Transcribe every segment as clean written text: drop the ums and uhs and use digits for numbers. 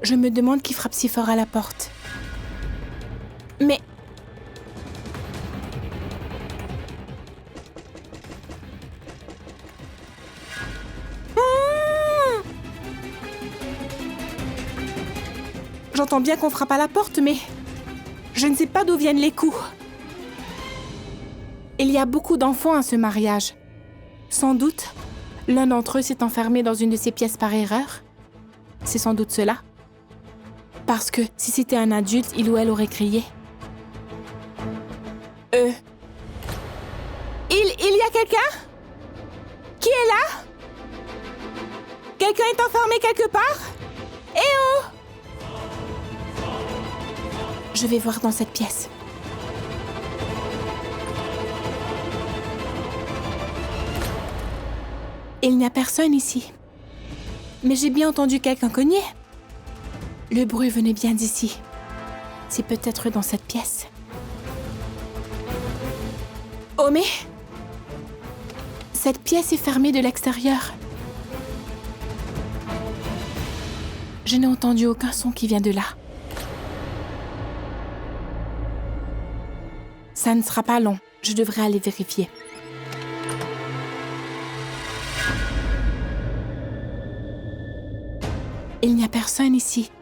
Je me demande qui frappe si fort à la porte. Mais... J'entends bien qu'on frappe à la porte, mais... je ne sais pas d'où viennent les coups. Il y a beaucoup d'enfants à ce mariage. Sans doute, l'un d'entre eux s'est enfermé dans une de ces pièces par erreur. C'est sans doute cela. Parce que si c'était un adulte, il ou elle aurait crié. Il y a quelqu'un? Qui est là? Quelqu'un est enfermé quelque part? Eh oh! Je vais voir dans cette pièce. Il n'y a personne ici. Mais j'ai bien entendu quelqu'un cogner. Le bruit venait bien d'ici. C'est peut-être dans cette pièce. Oh mais... cette pièce est fermée de l'extérieur. Je n'ai entendu aucun son qui vient de là. Ça ne sera pas long. Je devrais aller vérifier. Il n'y a personne ici.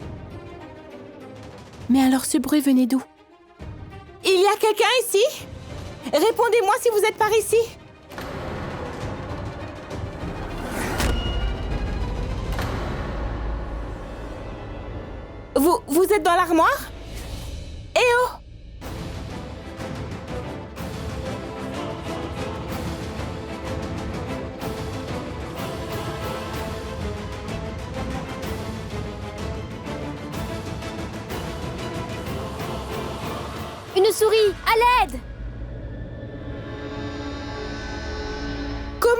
Mais alors ce bruit venait d'où? Il y a quelqu'un ici? Répondez-moi si vous êtes par ici. Vous êtes dans l'armoire? Eh oh! Une souris! À l'aide! Comment?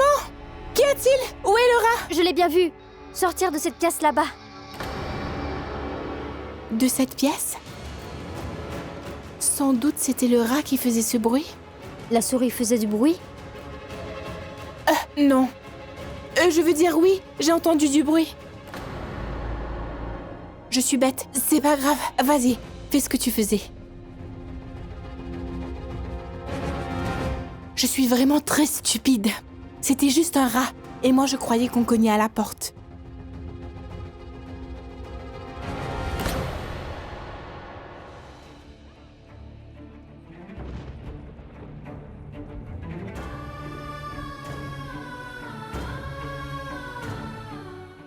Qu'y a-t-il? Où est le rat? Je l'ai bien vu. Sortir de cette pièce là-bas. De cette pièce? Sans doute c'était le rat qui faisait ce bruit. La souris faisait du bruit? Non. Je veux dire oui, j'ai entendu du bruit. Je suis bête, c'est pas grave. Vas-y, fais ce que tu faisais. Je suis vraiment très stupide. C'était juste un rat, et moi je croyais qu'on cognait à la porte.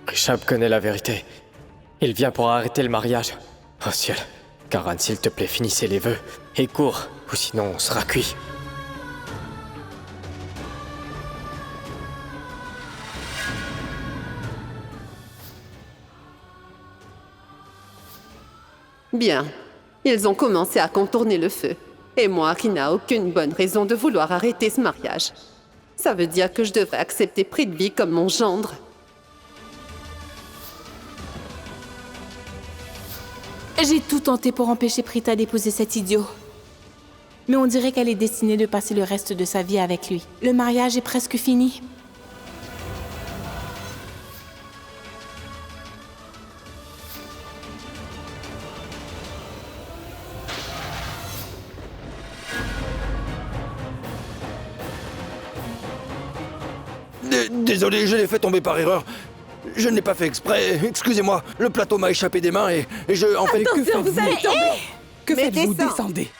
Rishab connaît la vérité. Il vient pour arrêter le mariage. Oh ciel. Karan, s'il te plaît, finissez les vœux. Et cours, ou sinon on sera cuit. Bien. Ils ont commencé à contourner le feu. Et moi, qui n'a aucune bonne raison de vouloir arrêter ce mariage. Ça veut dire que je devrais accepter Prithvi comme mon gendre. J'ai tout tenté pour empêcher Prita d'épouser cet idiot. Mais on dirait qu'elle est destinée de passer le reste de sa vie avec lui. Le mariage est presque fini. Désolé, je l'ai fait tomber par erreur. Je n'ai pas fait exprès, excusez-moi. Le plateau m'a échappé des mains et je... En fait, que faites-vous? vous allez tomber. Que Mais faites-vous? descends. Descendez.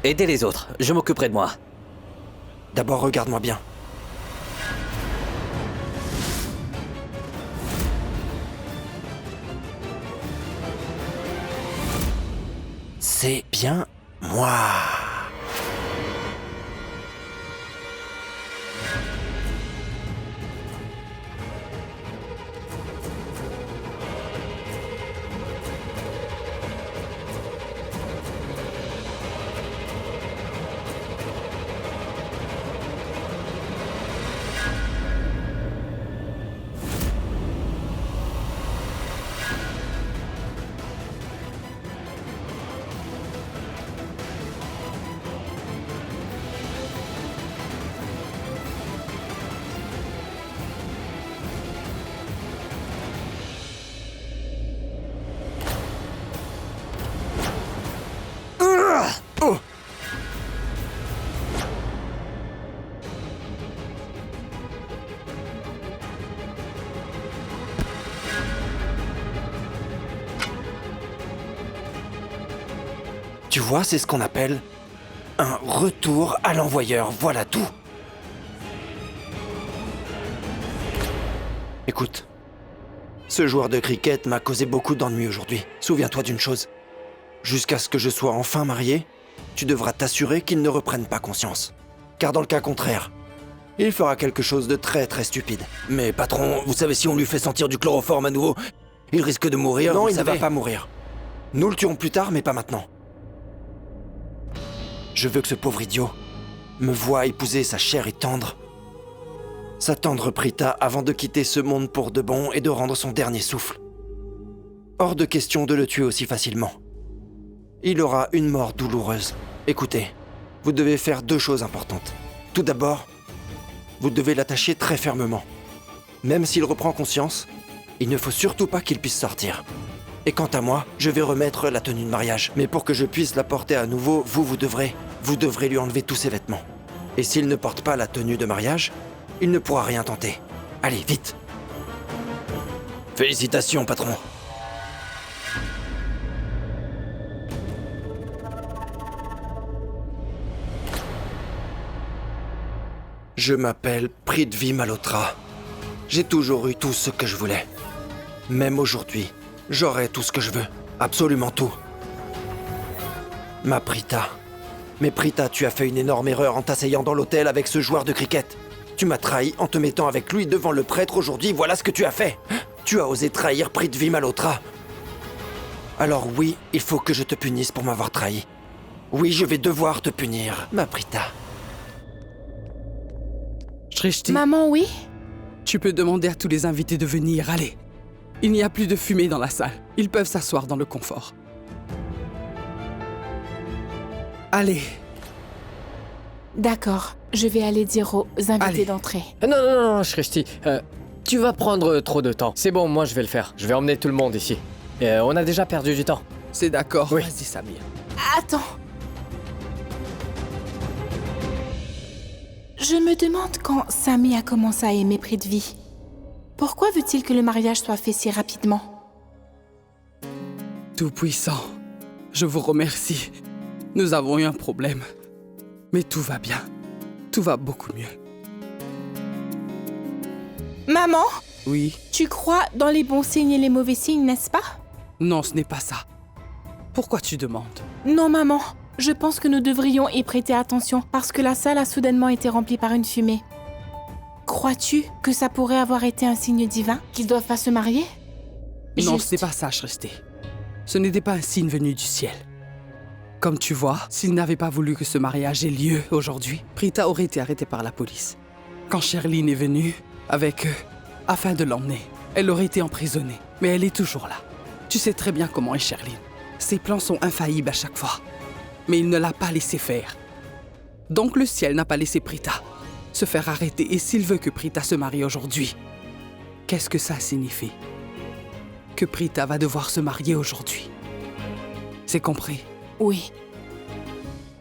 Aidez les autres, je m'occuperai de moi. D'abord, regarde-moi bien. C'est bien moi. Oh! Tu vois, c'est ce qu'on appelle un retour à l'envoyeur, voilà tout. Écoute, ce joueur de cricket m'a causé beaucoup d'ennuis aujourd'hui. Souviens-toi d'une chose. Jusqu'à ce que je sois enfin marié, tu devras t'assurer qu'il ne reprenne pas conscience. Car dans le cas contraire, il fera quelque chose de très très stupide. Mais patron, vous savez, si on lui fait sentir du chloroforme à nouveau, il risque de mourir. Non, il ne va pas mourir. Nous le tuerons plus tard, mais pas maintenant. Je veux que ce pauvre idiot me voie épouser sa chère et tendre, sa tendre Prita avant de quitter ce monde pour de bon et de rendre son dernier souffle. Hors de question de le tuer aussi facilement. Il aura une mort douloureuse. Écoutez, vous devez faire 2 choses importantes. Tout d'abord, vous devez l'attacher très fermement. Même s'il reprend conscience, il ne faut surtout pas qu'il puisse sortir. Et quant à moi, je vais remettre la tenue de mariage. Mais pour que je puisse la porter à nouveau, vous devrez lui enlever tous ses vêtements. Et s'il ne porte pas la tenue de mariage, il ne pourra rien tenter. Allez, vite! Félicitations, patron! Je m'appelle Prithvi Malhotra. J'ai toujours eu tout ce que je voulais. Même aujourd'hui, j'aurai tout ce que je veux. Absolument tout. Ma Prita. Mais Prita, tu as fait une énorme erreur en t'asseyant dans l'hôtel avec ce joueur de cricket. Tu m'as trahi en te mettant avec lui devant le prêtre aujourd'hui, voilà ce que tu as fait. Tu as osé trahir Prithvi Malhotra. Alors oui, il faut que je te punisse pour m'avoir trahi. Oui, je vais devoir te punir, ma Prita. Shrishti, Maman, oui? tu peux demander à tous les invités de venir, allez. Il n'y a plus de fumée dans la salle. Ils peuvent s'asseoir dans le confort. Allez. D'accord, je vais aller dire aux invités Allez. d'entrer. Non, Shrishti, tu vas prendre trop de temps. C'est bon, moi je vais le faire. Je vais emmener tout le monde ici. On a déjà perdu du temps. C'est d'accord. Oui. Vas-y, Samir. Attends. Je me demande quand Sami a commencé à aimer Prithvi. Pourquoi veut-il que le mariage soit fait si rapidement? Tout-puissant, je vous remercie. Nous avons eu un problème. Mais tout va bien. Tout va beaucoup mieux. Maman, Oui? tu crois dans les bons signes et les mauvais signes, n'est-ce pas? Non, ce n'est pas ça. Pourquoi tu demandes? Non, maman. Je pense que nous devrions y prêter attention parce que la salle a soudainement été remplie par une fumée. Crois-tu que ça pourrait avoir été un signe divin qu'ils doivent pas se marier? Non, Juste. ce n'est pas ça, Shrishti. Ce n'était pas un signe venu du ciel. Comme tu vois, s'il n'avait pas voulu que ce mariage ait lieu aujourd'hui, Prita aurait été arrêtée par la police. Quand Sherline est venue avec eux, afin de l'emmener, elle aurait été emprisonnée. Mais elle est toujours là. Tu sais très bien comment est Sherline. Ses plans sont infaillibles à chaque fois. Mais il ne l'a pas laissé faire. Donc le ciel n'a pas laissé Prita se faire arrêter. Et s'il veut que Prita se marie aujourd'hui, qu'est-ce que ça signifie? Que Prita va devoir se marier aujourd'hui. C'est compris? Oui.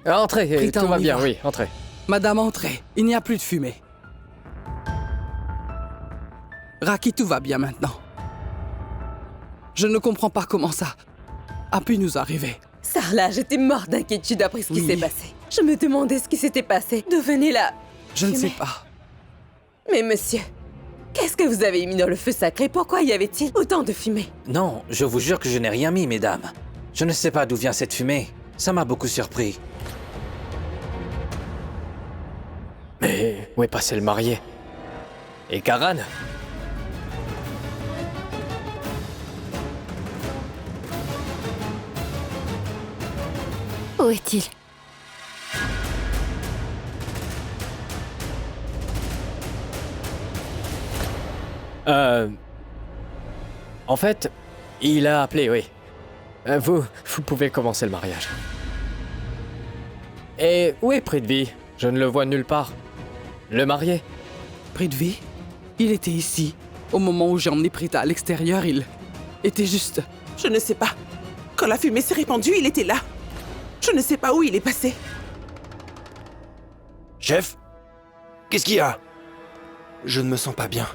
Entrez, Prita, tout va on y bien, va. oui, entrez. Madame, entrez. Il n'y a plus de fumée. Raki, tout va bien maintenant. Je ne comprends pas comment ça a pu nous arriver. Sarla, j'étais morte d'inquiétude après ce qui Oui. s'est passé. Je me demandais ce qui s'était passé. D'où venait la... Je ne sais pas. Mais monsieur, qu'est-ce que vous avez mis dans le feu sacré? Pourquoi y avait-il autant de fumée? Non, je vous jure que je n'ai rien mis, mesdames. Je ne sais pas d'où vient cette fumée. Ça m'a beaucoup surpris. Mais où est passé le marié? Et Karan? Où est-il? En fait, il a appelé, oui. Vous pouvez commencer le mariage. Et où est Prithvi? Je ne le vois nulle part. Le marié? Prithvi, il était ici. Au moment où j'ai emmené Prita à l'extérieur, il était juste... Je ne sais pas. Quand la fumée s'est répandue, il était là. Je ne sais pas où il est passé. Chef? Qu'est-ce qu'il y a? Je ne me sens pas bien.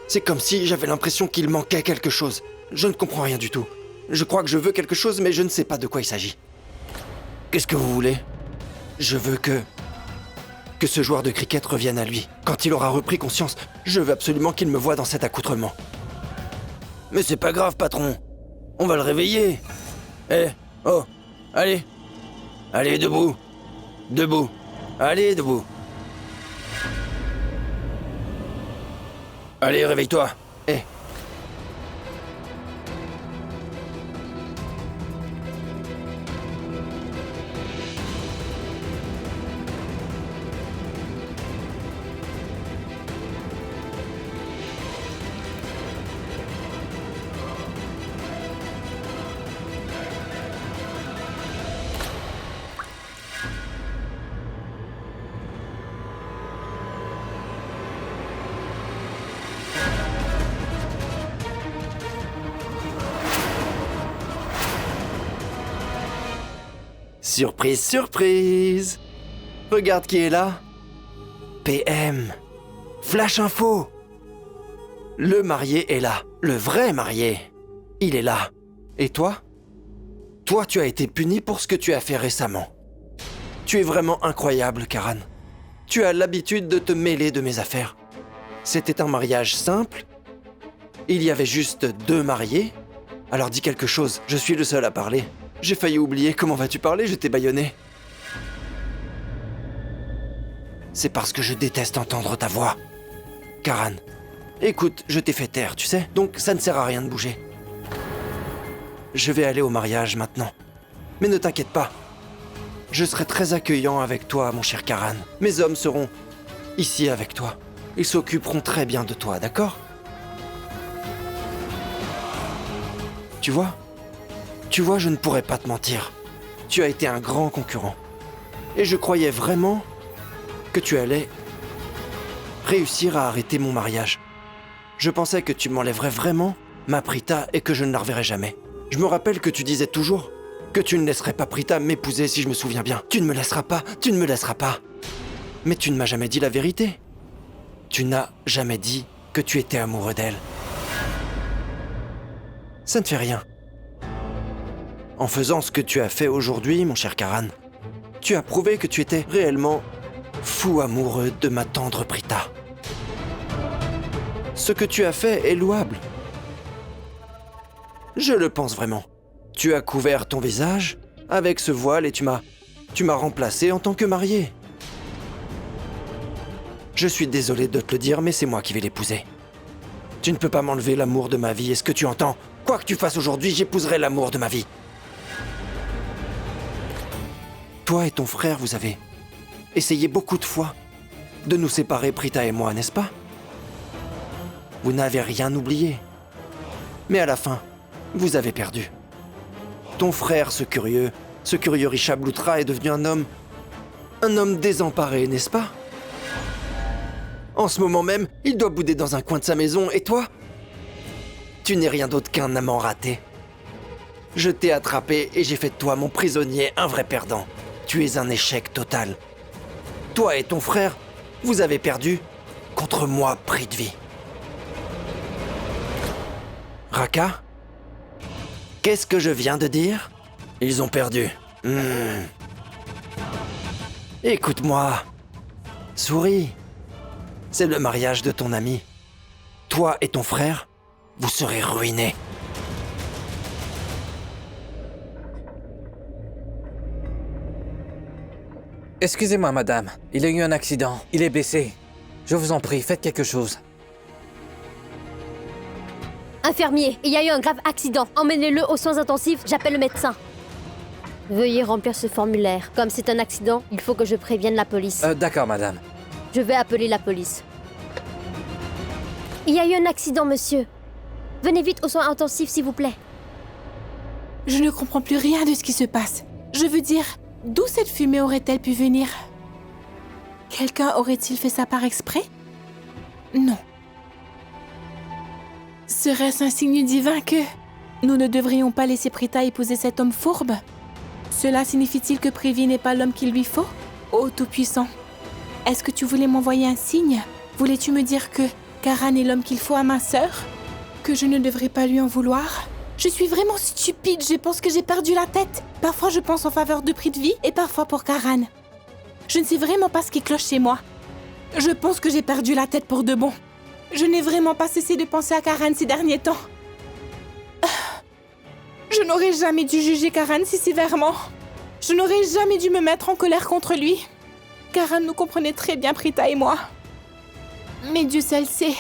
C'est comme si j'avais l'impression qu'il manquait quelque chose. Je ne comprends rien du tout. Je crois que je veux quelque chose, mais je ne sais pas de quoi il s'agit. Qu'est-ce que vous voulez? Je veux que ce joueur de cricket revienne à lui. Quand il aura repris conscience, je veux absolument qu'il me voie dans cet accoutrement. Mais c'est pas grave, patron. On va le réveiller. Oh, allez. Allez, debout. Debout. Allez, debout. Allez, réveille-toi. Surprise, surprise! Regarde qui est là. PM. Flash info. Le marié est là. Le vrai marié. Il est là. Et toi? Toi, tu as été puni pour ce que tu as fait récemment. Tu es vraiment incroyable, Karan. Tu as l'habitude de te mêler de mes affaires. C'était un mariage simple. Il y avait juste 2 mariés. Alors dis quelque chose, je suis le seul à parler. J'ai failli oublier comment vas-tu parler, je t'ai bâillonné. C'est parce que je déteste entendre ta voix. Karan, écoute, je t'ai fait taire, tu sais, donc ça ne sert à rien de bouger. Je vais aller au mariage maintenant. Mais ne t'inquiète pas. Je serai très accueillant avec toi, mon cher Karan. Mes hommes seront ici avec toi. Ils s'occuperont très bien de toi, d'accord? Tu vois, je ne pourrais pas te mentir. Tu as été un grand concurrent. Et je croyais vraiment que tu allais réussir à arrêter mon mariage. Je pensais que tu m'enlèverais vraiment ma Prita et que je ne la reverrais jamais. Je me rappelle que tu disais toujours que tu ne laisserais pas Prita m'épouser si je me souviens bien. Tu ne me laisseras pas, tu ne me laisseras pas. Mais tu ne m'as jamais dit la vérité. Tu n'as jamais dit que tu étais amoureux d'elle. Ça ne fait rien. En faisant ce que tu as fait aujourd'hui, mon cher Karan, tu as prouvé que tu étais réellement fou amoureux de ma tendre Prita. Ce que tu as fait est louable. Je le pense vraiment. Tu as couvert ton visage avec ce voile et tu m'as remplacé en tant que marié. Je suis désolé de te le dire, mais c'est moi qui vais l'épouser. Tu ne peux pas m'enlever l'amour de ma vie, est-ce que tu entends? Quoi que tu fasses aujourd'hui, j'épouserai l'amour de ma vie. Toi et ton frère, vous avez essayé beaucoup de fois de nous séparer, Prita et moi, n'est-ce pas? Vous n'avez rien oublié. Mais à la fin, vous avez perdu. Ton frère, ce curieux Rishabh Lutra est devenu un homme désemparé, n'est-ce pas? En ce moment même, il doit bouder dans un coin de sa maison, et toi? Tu n'es rien d'autre qu'un amant raté. Je t'ai attrapé et j'ai fait de toi mon prisonnier, un vrai perdant. Tu es un échec total. Toi et ton frère, vous avez perdu contre moi, Prithvi. Raka? Qu'est-ce que je viens de dire? Ils ont perdu. Écoute-moi. Souris. C'est le mariage de ton ami. Toi et ton frère, vous serez ruinés. Excusez-moi, madame. Il a eu un accident. Il est blessé. Je vous en prie, faites quelque chose. Infirmier, il y a eu un grave accident. Emmenez-le aux soins intensifs, j'appelle le médecin. Veuillez remplir ce formulaire. Comme c'est un accident, il faut que je prévienne la police. D'accord, madame. Je vais appeler la police. Il y a eu un accident, monsieur. Venez vite aux soins intensifs, s'il vous plaît. Je ne comprends plus rien de ce qui se passe. Je veux dire, d'où cette fumée aurait-elle pu venir? Quelqu'un aurait-il fait ça par exprès? Non. Serait-ce un signe divin que nous ne devrions pas laisser Prita épouser cet homme fourbe? Cela signifie-t-il que Prithvi n'est pas l'homme qu'il lui faut? Ô Tout-Puissant, est-ce que tu voulais m'envoyer un signe? Voulais-tu me dire que Karan est l'homme qu'il faut à ma sœur? Que je ne devrais pas lui en vouloir? Je suis vraiment stupide, je pense que j'ai perdu la tête. Parfois je pense en faveur de Prithvi et parfois pour Karan. Je ne sais vraiment pas ce qui cloche chez moi. Je pense que j'ai perdu la tête pour de bon. Je n'ai vraiment pas cessé de penser à Karan ces derniers temps. Je n'aurais jamais dû juger Karan si sévèrement. Je n'aurais jamais dû me mettre en colère contre lui. Karan nous comprenait très bien, Prita et moi. Mais Dieu seul sait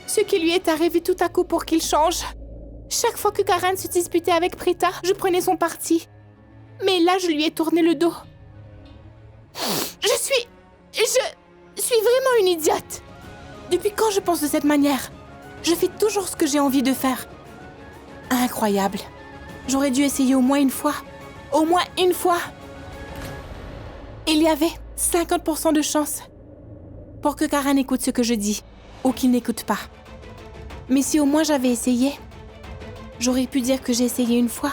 ce qui lui est arrivé tout à coup pour qu'il change. Chaque fois que Karan se disputait avec Prita, je prenais son parti. Mais là, je lui ai tourné le dos. Je suis vraiment une idiote. Depuis quand je pense de cette manière? Je fais toujours ce que j'ai envie de faire. Incroyable. J'aurais dû essayer au moins une fois. Au moins une fois. Il y avait 50% de chance pour que Karan écoute ce que je dis ou qu'il n'écoute pas. Mais si au moins j'avais essayé, j'aurais pu dire que j'ai essayé une fois,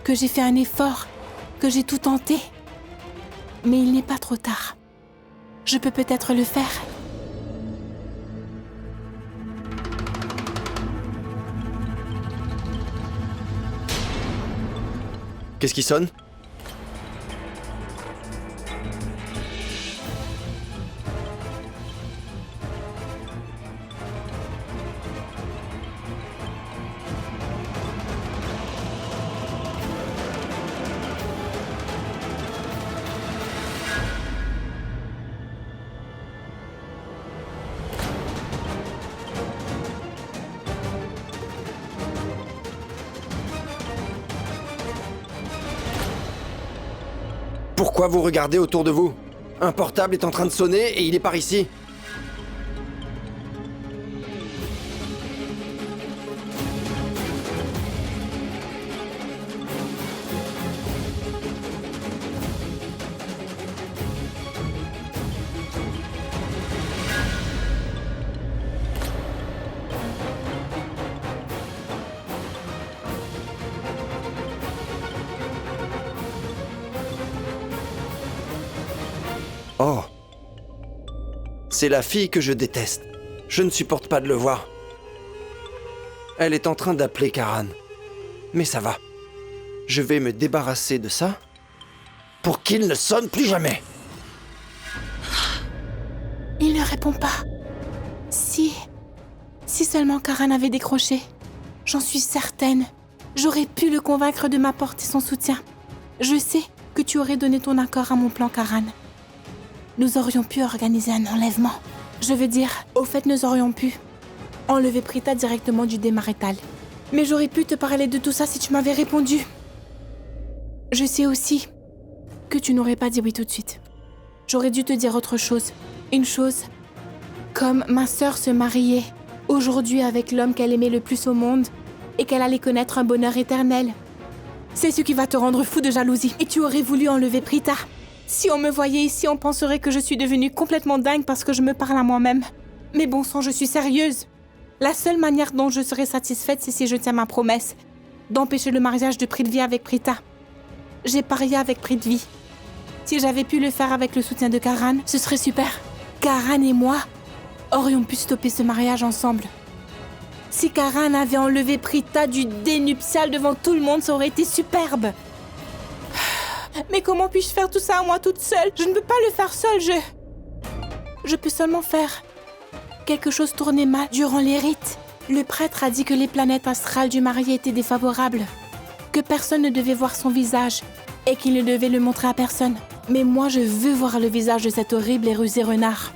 que j'ai fait un effort, que j'ai tout tenté. Mais il n'est pas trop tard. Je peux peut-être le faire. Qu'est-ce qui sonne? Pourquoi vous regardez autour de vous? Un portable est en train de sonner et il est par ici. Oh. C'est la fille que je déteste. Je ne supporte pas de le voir. Elle est en train d'appeler Karan. Mais ça va. Je vais me débarrasser de ça pour qu'il ne sonne plus jamais. Il ne répond pas. Si seulement Karan avait décroché, j'en suis certaine. J'aurais pu le convaincre de m'apporter son soutien. Je sais que tu aurais donné ton accord à mon plan, Karan. Nous aurions pu organiser un enlèvement. Je veux dire, au fait, nous aurions pu enlever Prita directement du démarital. Mais j'aurais pu te parler de tout ça si tu m'avais répondu. Je sais aussi que tu n'aurais pas dit oui tout de suite. J'aurais dû te dire autre chose. Une chose, comme ma sœur se mariait aujourd'hui avec l'homme qu'elle aimait le plus au monde et qu'elle allait connaître un bonheur éternel. C'est ce qui va te rendre fou de jalousie. Et tu aurais voulu enlever Prita. Si on me voyait ici, on penserait que je suis devenue complètement dingue parce que je me parle à moi-même. Mais bon sang, je suis sérieuse. La seule manière dont je serai satisfaite, c'est si je tiens ma promesse d'empêcher le mariage de Prithvi avec Prita. J'ai parié avec Prithvi. Si j'avais pu le faire avec le soutien de Karan, ce serait super. Karan et moi aurions pu stopper ce mariage ensemble. Si Karan avait enlevé Prita du dé nuptial devant tout le monde, ça aurait été superbe. Mais comment puis-je faire tout ça à moi toute seule? Je ne peux pas le faire seule, Je peux seulement faire quelque chose tourner mal durant les rites. Le prêtre a dit que les planètes astrales du marié étaient défavorables, que personne ne devait voir son visage et qu'il ne devait le montrer à personne. Mais moi, je veux voir le visage de cet horrible et rusé renard.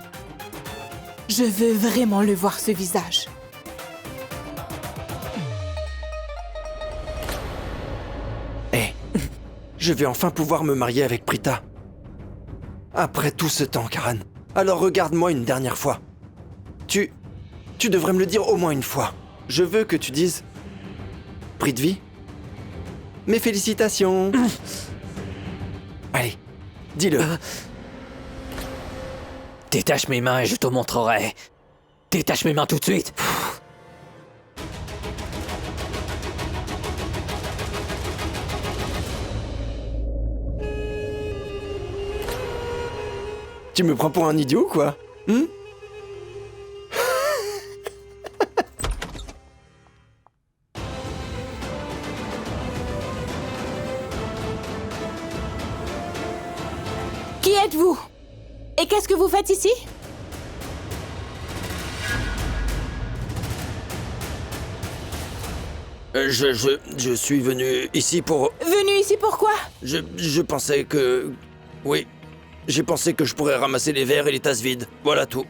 Je veux vraiment le voir, ce visage. Hé, je vais enfin pouvoir me marier avec Prita. Après tout ce temps, Karan. Alors regarde-moi une dernière fois. Tu devrais me le dire au moins une fois. Je veux que tu dises... Prithvi, mes félicitations. Allez, dis-le. Détache mes mains et je te montrerai. Détache mes mains tout de suite. Tu me prends pour un idiot, quoi? Qui êtes-vous? Et qu'est-ce que vous faites ici? Je suis venu ici pour... Venu ici pourquoi? Je pensais que... Oui. J'ai pensé que je pourrais ramasser les verres et les tasses vides. Voilà tout.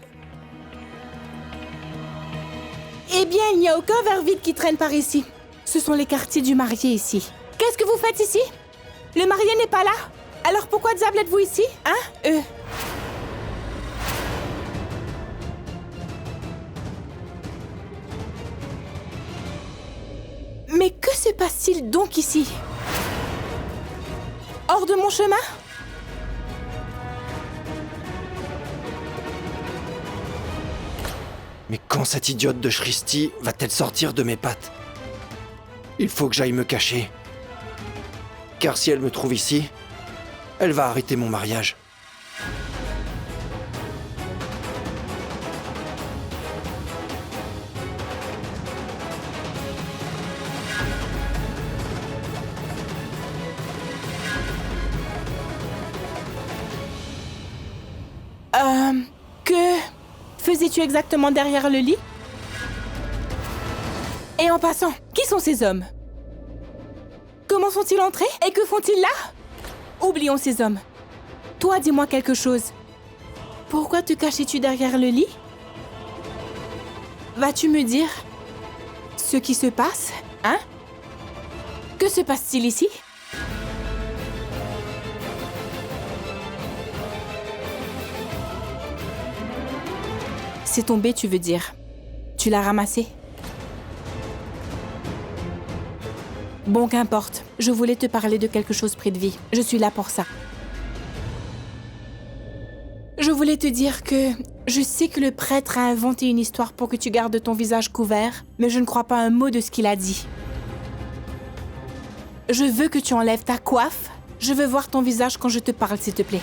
Eh bien, il n'y a aucun verre vide qui traîne par ici. Ce sont les quartiers du marié ici. Qu'est-ce que vous faites ici? Le marié n'est pas là? Alors pourquoi diable êtes-vous ici? Hein? Mais que se passe-t-il donc ici? Hors de mon chemin? Mais quand cette idiote de Shristi va-t-elle sortir de mes pattes? Il faut que j'aille me cacher. Car si elle me trouve ici, elle va arrêter mon mariage. Que faisais-tu exactement derrière le lit? Et en passant, qui sont ces hommes? Comment sont-ils entrés? Et que font-ils là? Oublions ces hommes. Toi, dis-moi quelque chose. Pourquoi te cachais-tu derrière le lit? Vas-tu me dire ce qui se passe, hein? Que se passe-t-il ici? C'est tombé, tu veux dire. Tu l'as ramassé? Bon, qu'importe. Je voulais te parler de quelque chose, Prithvi. Je suis là pour ça. Je voulais te dire que je sais que le prêtre a inventé une histoire pour que tu gardes ton visage couvert, mais je ne crois pas un mot de ce qu'il a dit. Je veux que tu enlèves ta coiffe. Je veux voir ton visage quand je te parle, s'il te plaît.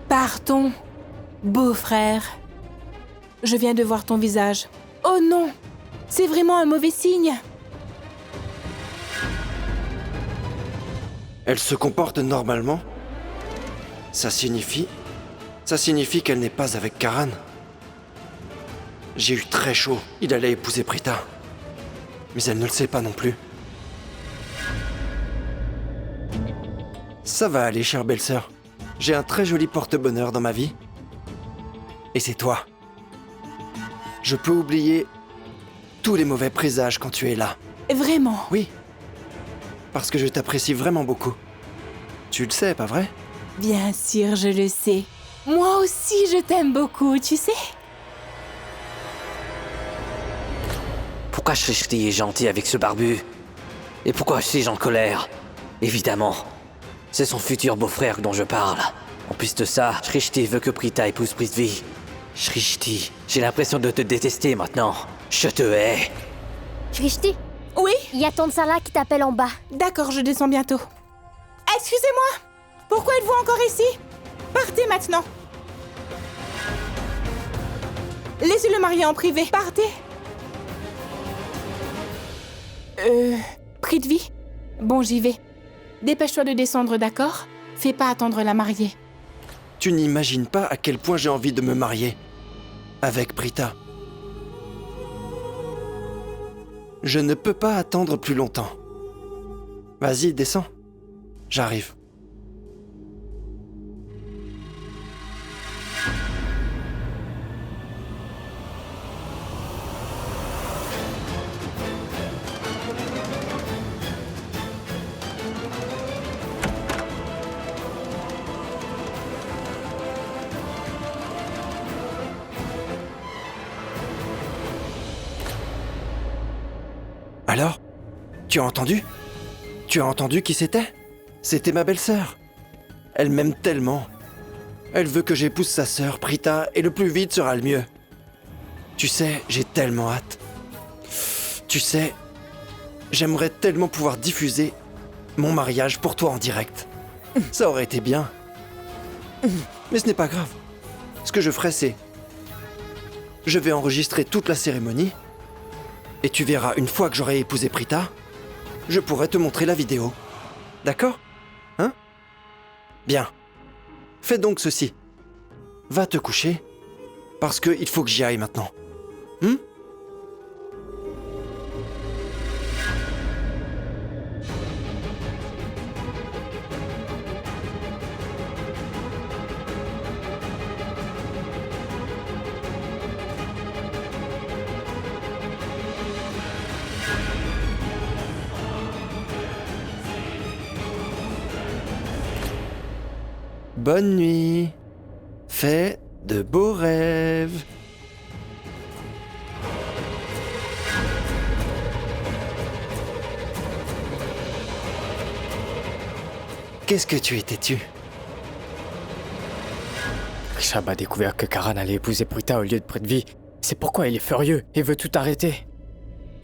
Partons, beau-frère. Je viens de voir ton visage. Oh non! C'est vraiment un mauvais signe. Elle se comporte normalement? Ça signifie qu'elle n'est pas avec Karan. J'ai eu très chaud. Il allait épouser Prita. Mais elle ne le sait pas non plus. Ça va aller, chère belle-sœur. J'ai un très joli porte-bonheur dans ma vie. Et c'est toi. Je peux oublier tous les mauvais présages quand tu es là. Vraiment? Oui. Parce que je t'apprécie vraiment beaucoup. Tu le sais, pas vrai? Bien sûr, je le sais. Moi aussi, je t'aime beaucoup, tu sais? Pourquoi Shrishti est gentil avec ce barbu? Et pourquoi suis-je en colère? Évidemment, c'est son futur beau-frère dont je parle. En plus de ça, Shrishti veut que Prita épouse Prithvi. Shrishti, j'ai l'impression de te détester maintenant. Je te hais. Shrishti, Oui? il y a Tansala qui t'appelle en bas. D'accord, je descends bientôt. Excusez-moi! Pourquoi êtes-vous encore ici? Partez maintenant! Laissez-le marier en privé. Partez! Prithvi? Bon, j'y vais. Dépêche-toi de descendre, d'accord? Fais pas attendre la mariée. Tu n'imagines pas à quel point j'ai envie de me marier. Avec Prita. Je ne peux pas attendre plus longtemps. Vas-y, descends. J'arrive. Alors? Tu as entendu? Tu as entendu qui c'était? C'était ma belle-sœur. Elle m'aime tellement. Elle veut que j'épouse sa sœur, Prita, et le plus vite sera le mieux. Tu sais, j'ai tellement hâte. Tu sais, j'aimerais tellement pouvoir diffuser mon mariage pour toi en direct. Ça aurait été bien. Mais ce n'est pas grave. Ce que je ferai, c'est... Je vais enregistrer toute la cérémonie. Et tu verras, une fois que j'aurai épousé Prita, je pourrai te montrer la vidéo. D'accord? Hein? Bien. Fais donc ceci. Va te coucher, parce qu'il faut que j'y aille maintenant. Bonne nuit. Fais de beaux rêves. Qu'est-ce que tu es têtu? Rishab a découvert que Karan allait épouser Prita au lieu de Prithvi. C'est pourquoi il est furieux et veut tout arrêter.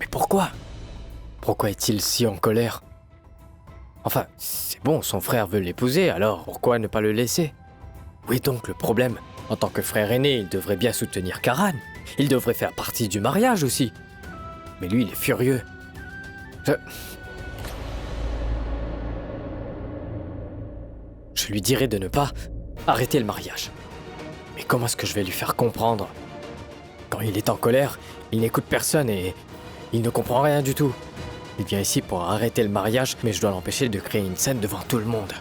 Mais pourquoi? Pourquoi est-il si en colère? Enfin, c'est bon, son frère veut l'épouser, alors pourquoi ne pas le laisser? Où est donc le problème? En tant que frère aîné, il devrait bien soutenir Karan. Il devrait faire partie du mariage aussi. Mais lui, il est furieux. Je lui dirai de ne pas arrêter le mariage. Mais comment est-ce que je vais lui faire comprendre? Quand il est en colère, il n'écoute personne et il ne comprend rien du tout. Il vient ici pour arrêter le mariage, mais je dois l'empêcher de créer une scène devant tout le monde.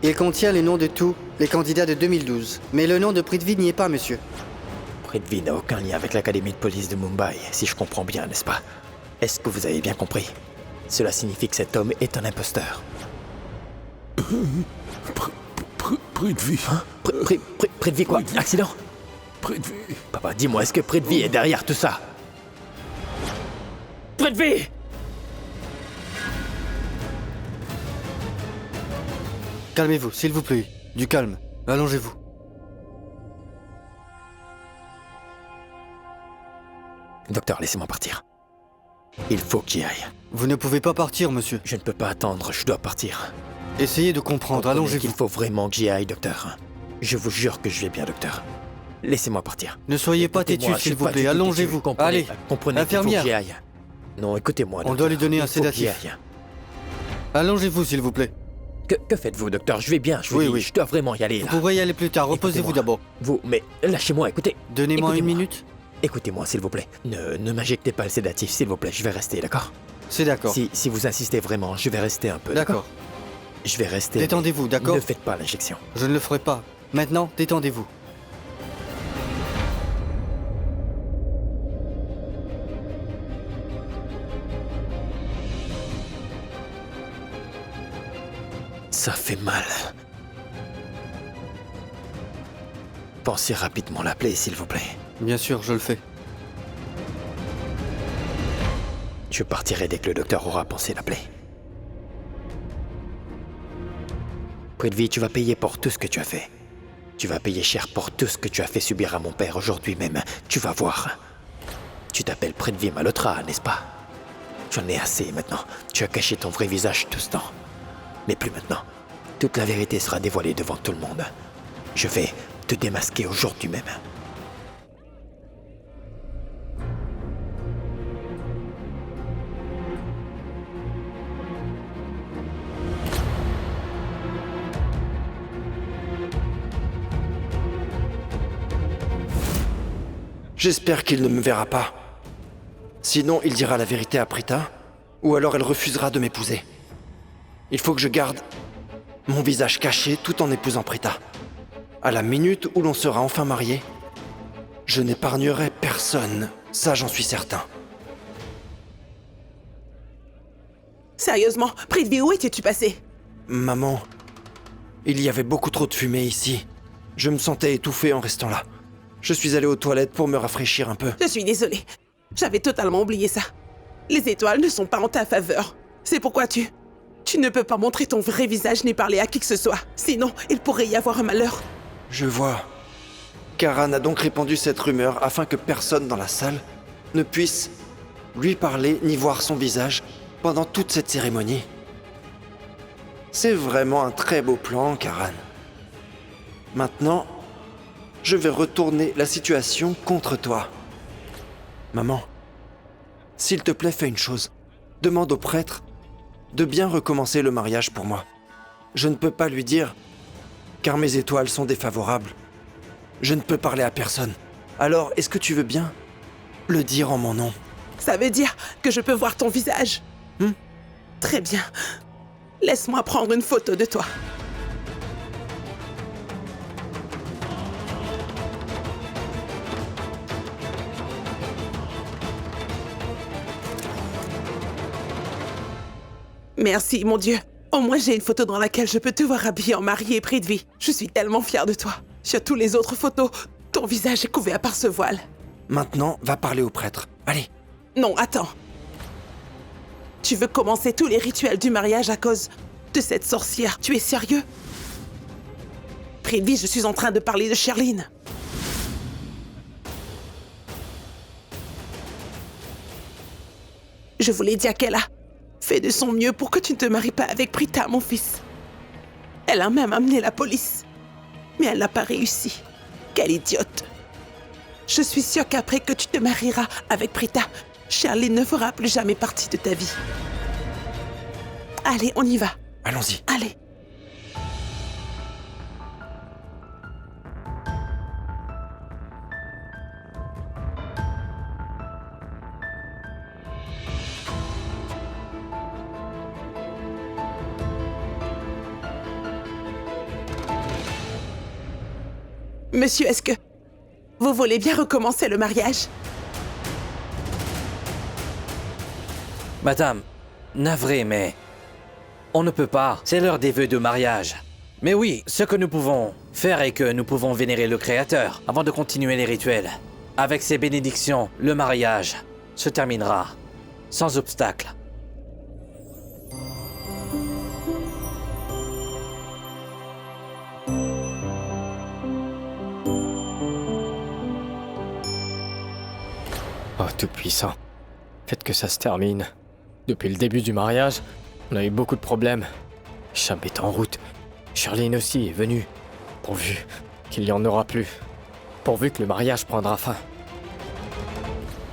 Il contient les noms de tous les candidats de 2012, mais le nom de Prithvi n'y est pas, monsieur. Prithvi n'a aucun lien avec l'académie de police de Mumbai, si je comprends bien, n'est-ce pas? Est-ce que vous avez bien compris? Cela signifie que cet homme est un imposteur. Prithvi. Hein? Prithvi quoi? Accident? Prithvi. Papa, dis-moi, est-ce que Prithvi est derrière tout ça? Prithvi! Calmez-vous, s'il vous plaît. Du calme. Allongez-vous. Docteur, laissez-moi partir. Il faut que j'y aille. Vous ne pouvez pas partir, monsieur. Je ne peux pas attendre, je dois partir. Essayez de comprendre, allongez-vous. Il faut vraiment que j'y aille, docteur. Je vous jure que je vais bien, docteur. Laissez-moi partir. Ne soyez pas têtu, s'il vous plaît, allongez-vous. Allez, comprenez, infirmière. Il faut que j'y aille. Non, écoutez-moi, on doit lui donner un sédatif. Allongez-vous, s'il vous plaît. Que faites-vous, docteur? Je vais bien, je dois vraiment y aller, là. Vous pourrez y aller plus tard, reposez-vous d'abord. Mais lâchez-moi, écoutez. Donnez-moi une minute. Écoutez-moi, s'il vous plaît. Ne m'injectez pas le sédatif, s'il vous plaît, je vais rester, d'accord? C'est d'accord. Si vous insistez vraiment, je vais rester un peu, d'accord? Je vais rester. Détendez-vous, d'accord? Ne faites pas l'injection. Je ne le ferai pas. Maintenant, détendez-vous. Ça fait mal. Pensez rapidement l'appeler, s'il vous plaît. Bien sûr, je le fais. Je partirai dès que le docteur aura pensé l'appeler. Prithvi, tu vas payer pour tout ce que tu as fait. Tu vas payer cher pour tout ce que tu as fait subir à mon père aujourd'hui même. Tu vas voir. Tu t'appelles Prithvi Malhotra, n'est-ce pas? J'en ai assez maintenant. Tu as caché ton vrai visage tout ce temps. Mais plus maintenant. Toute la vérité sera dévoilée devant tout le monde. Je vais te démasquer aujourd'hui même. J'espère qu'il ne me verra pas. Sinon, il dira la vérité à Prita, ou alors elle refusera de m'épouser. Il faut que je garde mon visage caché tout en épousant Prita. À la minute où l'on sera enfin mariés, je n'épargnerai personne, ça j'en suis certain. Sérieusement, Prithvi, où étais-tu passé? Maman, il y avait beaucoup trop de fumée ici. Je me sentais étouffé en restant là. Je suis allé aux toilettes pour me rafraîchir un peu. Je suis désolée. J'avais totalement oublié ça. Les étoiles ne sont pas en ta faveur. C'est pourquoi tu ne peux pas montrer ton vrai visage ni parler à qui que ce soit. Sinon, il pourrait y avoir un malheur. Je vois. Karan a donc répandu cette rumeur afin que personne dans la salle ne puisse lui parler ni voir son visage pendant toute cette cérémonie. C'est vraiment un très beau plan, Karan. Maintenant, je vais retourner la situation contre toi. Maman, s'il te plaît, fais une chose. Demande au prêtre de bien recommencer le mariage pour moi. Je ne peux pas lui dire, car mes étoiles sont défavorables. Je ne peux parler à personne. Alors, est-ce que tu veux bien le dire en mon nom? Ça veut dire que je peux voir ton visage. Très bien. Laisse-moi prendre une photo de toi. Merci, mon Dieu. Au moins, j'ai une photo dans laquelle je peux te voir habillée en mariée, Prithvi. Je suis tellement fière de toi. Sur toutes les autres photos, ton visage est couvert par ce voile. Maintenant, va parler au prêtre. Allez. Non, attends. Tu veux commencer tous les rituels du mariage à cause de cette sorcière? Tu es sérieux? Prithvi, je suis en train de parler de Sherline. Je voulais dire qu'elle a fait de son mieux pour que tu ne te maries pas avec Prita, mon fils. Elle a même amené la police. Mais elle n'a pas réussi. Quelle idiote. Je suis sûre qu'après que tu te marieras avec Prita, Sherline ne fera plus jamais partie de ta vie. Allez, on y va. Allons-y. Allez. Monsieur, est-ce que vous voulez bien recommencer le mariage? Madame, navré, mais on ne peut pas. C'est l'heure des vœux de mariage. Mais oui, ce que nous pouvons faire est que nous pouvons vénérer le Créateur avant de continuer les rituels. Avec ses bénédictions, le mariage se terminera sans obstacle. Oh, Tout-Puissant, faites que ça se termine. Depuis le début du mariage, on a eu beaucoup de problèmes. Cham est en route. Sherline aussi est venue. Pourvu qu'il n'y en aura plus. Pourvu que le mariage prendra fin.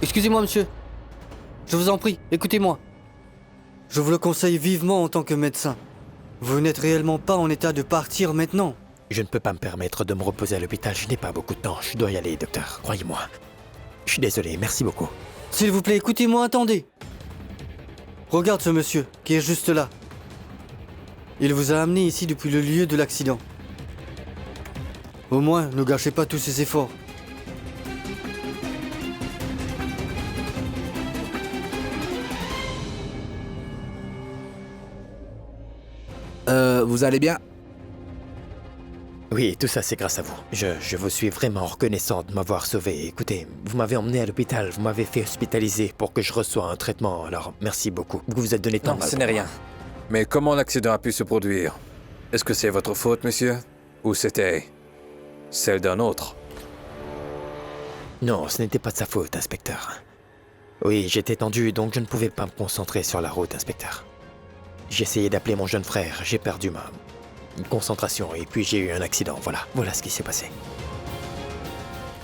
Excusez-moi, monsieur. Je vous en prie, écoutez-moi. Je vous le conseille vivement en tant que médecin. Vous n'êtes réellement pas en état de partir maintenant. Je ne peux pas me permettre de me reposer à l'hôpital, je n'ai pas beaucoup de temps. Je dois y aller, docteur, croyez-moi. Je suis désolé, merci beaucoup. S'il vous plaît, écoutez-moi, attendez. Regarde ce monsieur, qui est juste là. Il vous a amené ici depuis le lieu de l'accident. Au moins, ne gâchez pas tous ces efforts. Vous allez bien? Oui, tout ça c'est grâce à vous. Je vous suis vraiment reconnaissant de m'avoir sauvé. Écoutez, vous m'avez emmené à l'hôpital, vous m'avez fait hospitaliser pour que je reçoive un traitement, alors merci beaucoup. Vous vous êtes donné tant Non, mal ce pour n'est moi. rien. Mais comment l'accident a pu se produire? Est-ce que c'est votre faute, monsieur? Ou c'était celle d'un autre? Non, ce n'était pas de sa faute, inspecteur. Oui, j'étais tendu, donc je ne pouvais pas me concentrer sur la route, inspecteur. J'ai essayé d'appeler mon jeune frère, j'ai perdu ma concentration et puis j'ai eu un accident, voilà ce qui s'est passé.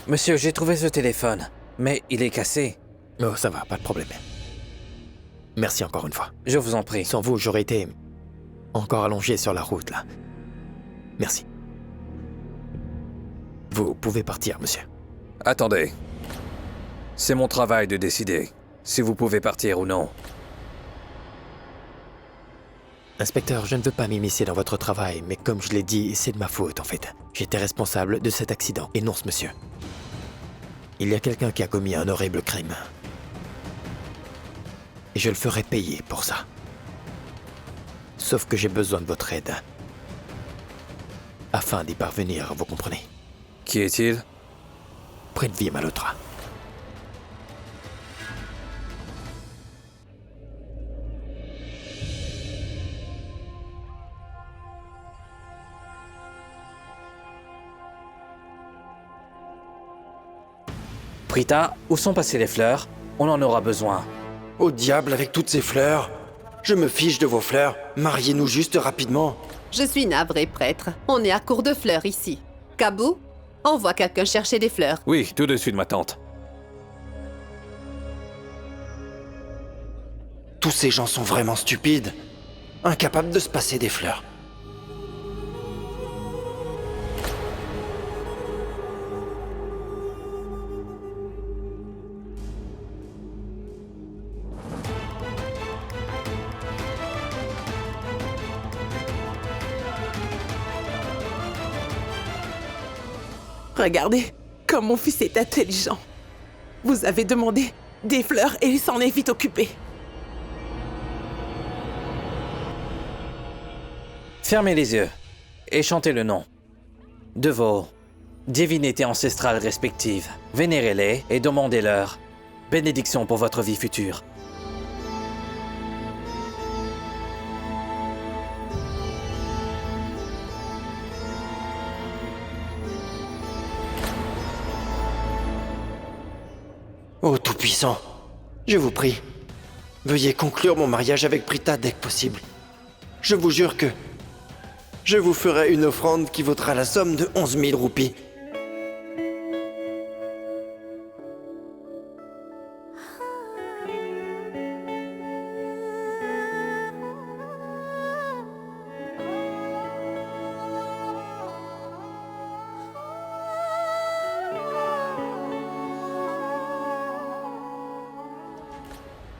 Monsieur, j'ai trouvé ce téléphone, mais il est cassé. Oh, ça va, pas de problème. Merci encore une fois. Je vous en prie. Sans vous, j'aurais été encore allongé sur la route, là. Merci. Vous pouvez partir, monsieur. Attendez. C'est mon travail de décider si vous pouvez partir ou non. Inspecteur, je ne veux pas m'immiscer dans votre travail, mais comme je l'ai dit, c'est de ma faute, en fait. J'étais responsable de cet accident, et non ce monsieur. Il y a quelqu'un qui a commis un horrible crime. Et je le ferai payer pour ça. Sauf que j'ai besoin de votre aide. Afin d'y parvenir, vous comprenez? Qui est-il? Prithvi Malhotra. Prita, où sont passées les fleurs? On en aura besoin. Au diable avec toutes ces fleurs! Je me fiche de vos fleurs. Mariez-nous juste rapidement. Je suis navré, prêtre. On est à court de fleurs ici. Kabou, envoie quelqu'un chercher des fleurs. Oui, tout de suite, ma tante. Tous ces gens sont vraiment stupides. Incapables de se passer des fleurs. Regardez, comme mon fils est intelligent. Vous avez demandé des fleurs et il s'en est vite occupé. Fermez les yeux et chantez le nom de vos divinités ancestrales respectives. Vénérez-les et demandez-leur bénédiction pour votre vie future. Ô Tout-Puissant, je vous prie, veuillez conclure mon mariage avec Prita dès que possible. Je vous jure que je vous ferai une offrande qui vaudra la somme de 11 000 roupies.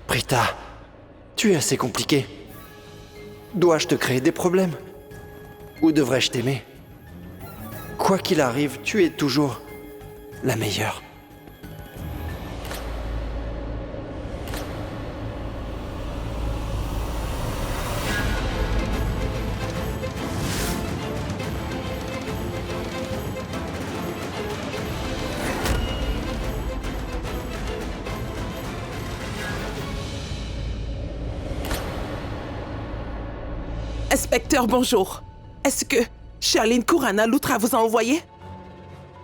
Prita, tu es assez compliqué. Dois-je te créer des problèmes? Ou devrais-je t'aimer? Quoi qu'il arrive, tu es toujours la meilleure. Inspecteur, bonjour. Est-ce que Charline Kurana Loutra vous a envoyé?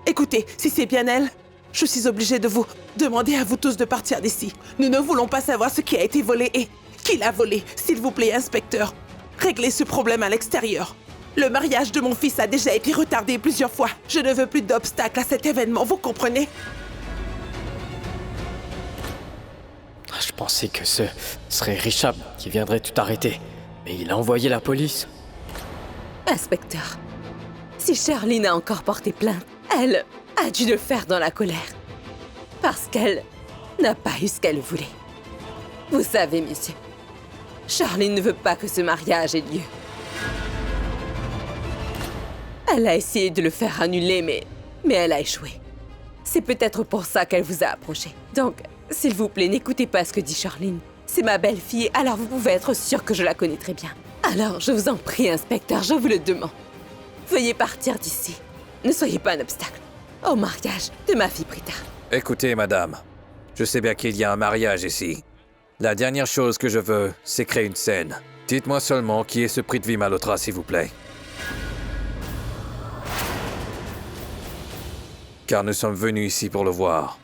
Écoutez, si c'est bien elle, je suis obligée de vous demander à vous tous de partir d'ici. Nous ne voulons pas savoir ce qui a été volé et qui l'a volé. S'il vous plaît, inspecteur, réglez ce problème à l'extérieur. Le mariage de mon fils a déjà été retardé plusieurs fois. Je ne veux plus d'obstacles à cet événement, vous comprenez? Je pensais que ce serait Richard qui viendrait tout arrêter. Mais il a envoyé la police. Inspecteur, si Charline a encore porté plainte, elle a dû le faire dans la colère. Parce qu'elle n'a pas eu ce qu'elle voulait. Vous savez, monsieur, Charline ne veut pas que ce mariage ait lieu. Elle a essayé de le faire annuler, mais elle a échoué. C'est peut-être pour ça qu'elle vous a approché. Donc, s'il vous plaît, n'écoutez pas ce que dit Charline. C'est ma belle-fille, alors vous pouvez être sûr que je la connais très bien. Alors, je vous en prie, inspecteur, je vous le demande. Veuillez partir d'ici. Ne soyez pas un obstacle au mariage de ma fille Prita. Écoutez, madame, je sais bien qu'il y a un mariage ici. La dernière chose que je veux, c'est créer une scène. Dites-moi seulement qui est ce Prithvi Malhotra, s'il vous plaît. Car nous sommes venus ici pour le voir.